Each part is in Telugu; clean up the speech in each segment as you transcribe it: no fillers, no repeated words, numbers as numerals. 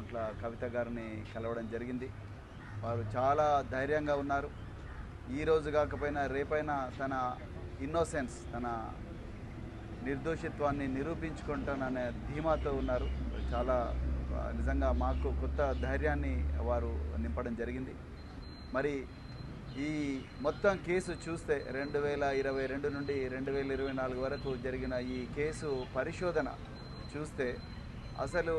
కల్వకుంట్ల కవిత గారిని కలవడం జరిగింది. వారు చాలా ధైర్యంగా ఉన్నారు. ఈ రోజు కాకపోయినా రేపైనా తన ఇన్నోసెన్స్, తన నిర్దోషిత్వాన్ని నిరూపించుకుంటాననే ధీమాతో ఉన్నారు. చాలా నిజంగా మాకు కొత్త ధైర్యాన్ని వారు నింపడం జరిగింది. మరి ఈ మొత్తం కేసు చూస్తే 2022 నుండి 2024 వరకు జరిగిన ఈ కేసు పరిశోధన చూస్తే అసలు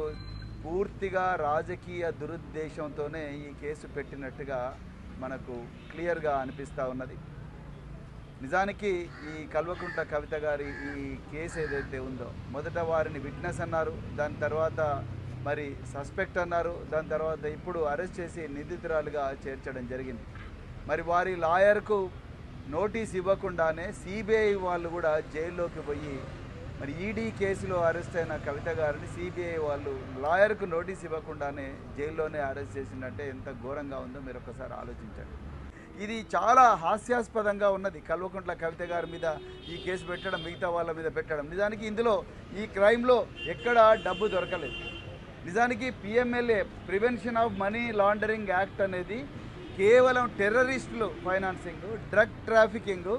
పూర్తిగా రాజకీయ దురుద్దేశంతోనే ఈ కేసు పెట్టినట్టుగా మనకు క్లియర్గా అనిపిస్తూ ఉన్నది. నిజానికి ఈ కల్వకుంట్ల కవిత గారి ఈ కేసు ఏదైతే ఉందో, మొదట వారిని విట్నెస్ అన్నారు, దాని తర్వాత మరి సస్పెక్ట్ అన్నారు, దాని తర్వాత ఇప్పుడు అరెస్ట్ చేసి నిందితురాలుగా చేర్చడం జరిగింది. మరి వారి లాయర్కు నోటీస్ ఇవ్వకుండానే సిబిఐ వాళ్ళు కూడా జైల్లోకి పోయి మరి ఈడీ కేసులో అరెస్ట్ అయిన కవిత గారిని సిబిఐ వాళ్ళు లాయర్కు నోటీస్ ఇవ్వకుండానే జైల్లోనే అరెస్ట్ చేసిందంటే ఎంత ఘోరంగా ఉందో మీరు ఒకసారి ఆలోచించండి. ఇది చాలా హాస్యాస్పదంగా ఉన్నది. కల్వకుంట్ల కవిత గారి మీద ఈ కేసు పెట్టడం, మిగతా వాళ్ళ మీద పెట్టడం. నిజానికి ఇందులో ఈ క్రైమ్లో ఎక్కడ డబ్బు దొరకలేదు. నిజానికి PMLA, prevention of money laundering act అనేది కేవలం టెర్రరిస్టులు ఫైనాన్సింగ్, డ్రగ్ ట్రాఫికింగ్,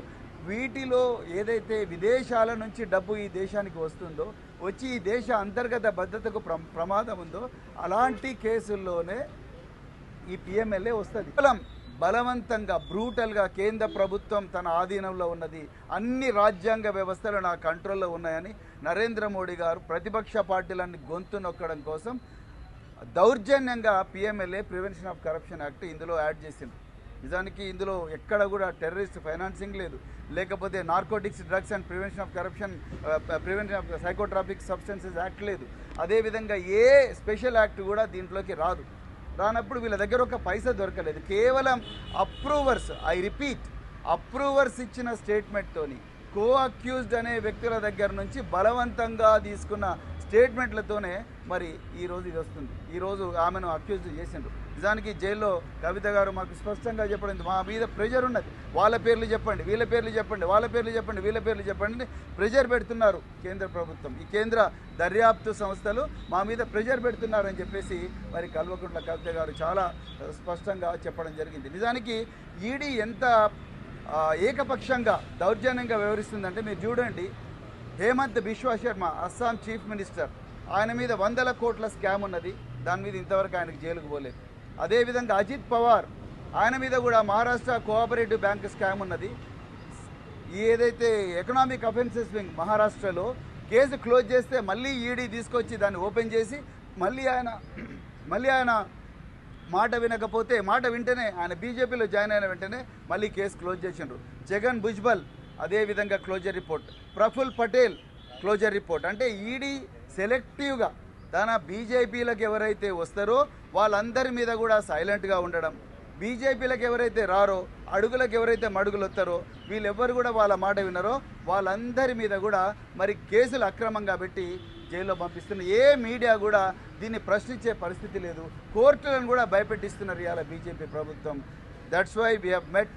వీటిలో ఏదైతే విదేశాల నుంచి డబ్బు ఈ దేశానికి వస్తుందో, వచ్చి ఈ దేశ అంతర్గత భద్రతకు ప్రమాదం ఉందో అలాంటి కేసుల్లోనే ఈ పిఎంఎల్ఏ వస్తుంది. కేవలం బలవంతంగా, బ్రూటల్గా కేంద్ర ప్రభుత్వం తన ఆధీనంలో ఉన్నది, అన్ని రాజ్యాంగ వ్యవస్థలు నా కంట్రోల్లో ఉన్నాయని నరేంద్ర మోడీ గారు ప్రతిపక్ష పార్టీలన్నీ గొంతు నొక్కడం కోసం దౌర్జన్యంగా PMLA, prevention of corruption act ఇందులో యాడ్ చేసింది. నిజానికి ఇందులో ఎక్కడ కూడా టెర్రరిస్ట్ ఫైనాన్సింగ్ లేదు, లేకపోతే narcotics, drugs and prevention of corruption, prevention of psychotropic substances act లేదు. అదేవిధంగా ఏ స్పెషల్ యాక్ట్ కూడా దీంట్లోకి రాదు. రానప్పుడు వీళ్ళ దగ్గర ఒక పైసా దొరకలేదు. కేవలం అప్రూవర్స్, ఐ రిపీట్, అప్రూవర్స్ ఇచ్చిన స్టేట్మెంట్తోని, కో అక్యూజ్డ్ అనే వ్యక్తుల దగ్గర నుంచి బలవంతంగా తీసుకున్న స్టేట్మెంట్లతోనే మరి ఈరోజు ఇది వస్తుంది. ఈరోజు ఆమెను అక్యూజ్ చేసిండ్రు. నిజానికి జైల్లో కవిత గారు మాకు స్పష్టంగా చెప్పడం, మా మీద ప్రెజర్ ఉన్నది, వాళ్ళ పేర్లు చెప్పండి, వీళ్ళ పేర్లు చెప్పండి, వాళ్ళ పేర్లు చెప్పండి, వీళ్ళ పేర్లు చెప్పండి, ప్రెజర్ పెడుతున్నారు కేంద్ర ప్రభుత్వం, ఈ కేంద్ర దర్యాప్తు సంస్థలు మా మీద ప్రెజర్ పెడుతున్నారని చెప్పేసి మరి కల్వకుంట్ల కవిత గారు చాలా స్పష్టంగా చెప్పడం జరిగింది. నిజానికి ఈడీ ఎంత ఏకపక్షంగా దౌర్జన్యంగా వ్యవహరిస్తుందంటే మీరు చూడండి. హేమంత్ బిశ్వ శర్మ, అస్సాం చీఫ్ మినిస్టర్, ఆయన మీద 100 కోట్ల స్కామ్ ఉన్నది, దాని మీద ఇంతవరకు ఆయనకు జైలుకు పోలేదు. అదేవిధంగా అజిత్ పవార్, ఆయన మీద కూడా మహారాష్ట్ర కోఆపరేటివ్ బ్యాంక్ స్కామ్ ఉన్నది. ఏదైతే ఎకనామిక్ అఫెన్సెస్ వింగ్ మహారాష్ట్రలో కేసు క్లోజ్ చేస్తే మళ్ళీ ఈడీ తీసుకొచ్చి దాన్ని ఓపెన్ చేసి మళ్ళీ ఆయన మాట వినకపోతే, మాట వింటేనే ఆయన బీజేపీలో జాయిన్ అయిన వెంటనే మళ్ళీ కేసు క్లోజ్ చేసిండ్రు. జగన్ భుజ్బల్ అదేవిధంగా closure report, Praful Patel closure report. అంటే ఈడీ సెలెక్టివ్గా తన బీజేపీలకు ఎవరైతే వస్తారో వాళ్ళందరి మీద కూడా సైలెంట్గా ఉండడం, బీజేపీలకు ఎవరైతే రారో, అడుగులకు ఎవరైతే మడుగులు వస్తారో, వీళ్ళెవ్వరు కూడా వాళ్ళ మాట విన్నారో వాళ్ళందరి మీద కూడా మరి కేసులు అక్రమంగా పెట్టి జైల్లో పంపిస్తున్నారు. ఏ మీడియా కూడా దీన్ని ప్రశ్నించే పరిస్థితి లేదు. కోర్టులను కూడా భయపెట్టిస్తున్నారు ఇవాళ బీజేపీ ప్రభుత్వం. That's why we have met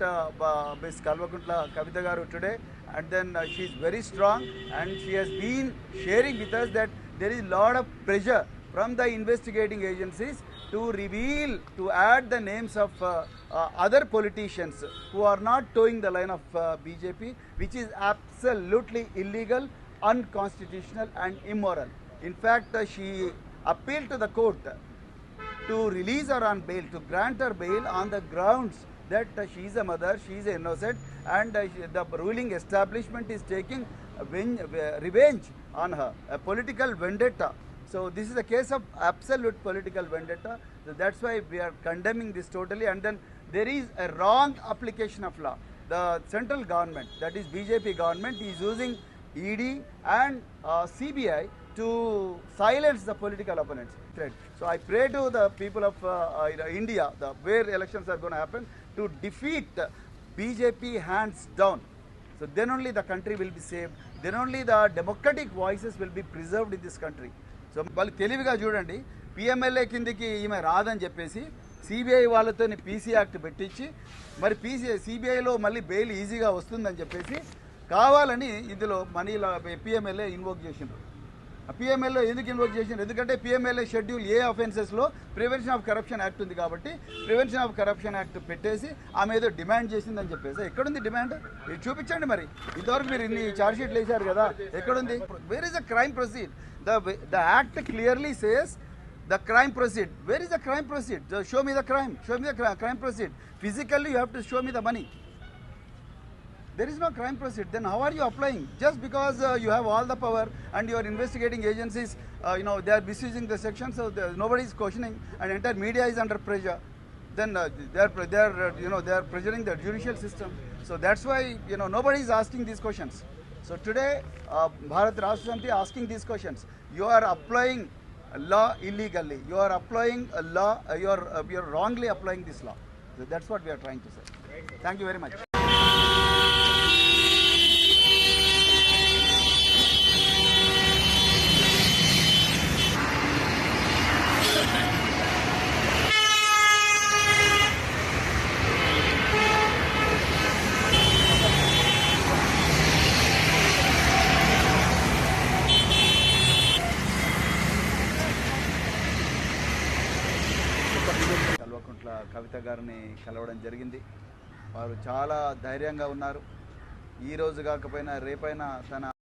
Ms. Kalvakuntla Kavita Garu today, and then she is very strong, and she has been sharing with us that there is a lot of pressure from the investigating agencies to reveal, to add the names of other politicians who are not towing the line of BJP, which is absolutely illegal, unconstitutional and immoral. In fact, she appealed to the court to release her on bail, to grant her bail on the grounds that she is a mother, she is innocent, and the ruling establishment is taking revenge on her, a political vendetta. So this is a case of absolute political vendetta. So that's why we are condemning this totally. And then there is a wrong application of law. The central government, that is BJP government, is using ED and CBI to silence the political opponents. So I pray to the people of India, where elections are going to happen, to defeat BJP hands down. So then only the country will be saved. Then only the democratic voices will be preserved in this country. So వాళ్ళు తెలివిగా చూడండి, పిఎంఎల్ఏ కిందకి ఈమె రాదని చెప్పేసి సిబిఐ వాళ్ళతో పీసీ యాక్ట్ పెట్టించి మరి సిబిఐలో మళ్ళీ బెయిల్ ఈజీగా వస్తుందని చెప్పేసి కావాలని ఇందులో మనీలా పిఎంఎల్ఏ ఇన్వోక్ చేసిండ్రు. పిఎంఎల్లో ఎందుకు ఇన్వోక్ చేసిండ్రు? ఎందుకంటే పిఎంఎల్ఏ షెడ్యూల్ ఏ అఫెన్సెస్లో ప్రివెన్షన్ ఆఫ్ కరప్షన్ యాక్ట్ ఉంది కాబట్టి ప్రివెన్షన్ ఆఫ్ కరప్షన్ యాక్ట్ పెట్టేసి ఆమె ఏదో డిమాండ్ చేసిందని చెప్పేసి ఎక్కడుంది డిమాండ్? ఇది చూపించండి. మరి ఇంతవరకు మీరు ఇన్ని ఛార్జ్ షీట్లు వేశారు కదా, ఎక్కడుంది? Where is the crime proceed? The act clearly says the crime proceed. Where is the crime proceed? Show me the crime. Show me the crime proceed. Physically you have to show me the money. There is no crime proceed. Then how are you applying? Just because you have all the power and your investigating agencies, they are misusing the section, so nobody is questioning, and entire media is under pressure. Then they are pressuring the judicial system. So that's why nobody is asking these questions. So today Bharat Rashtra Samiti asking these questions. You are applying law illegally. You are applying a law. You are wrongly applying this law. So that's what we are trying to say. Thank you very much. Kalvakuntla Kavitha గారిని కలవడం జరిగింది. వారు చాలా ధైర్యంగా ఉన్నారు. ఈ రోజు కాకపోయినా రేపైనా తన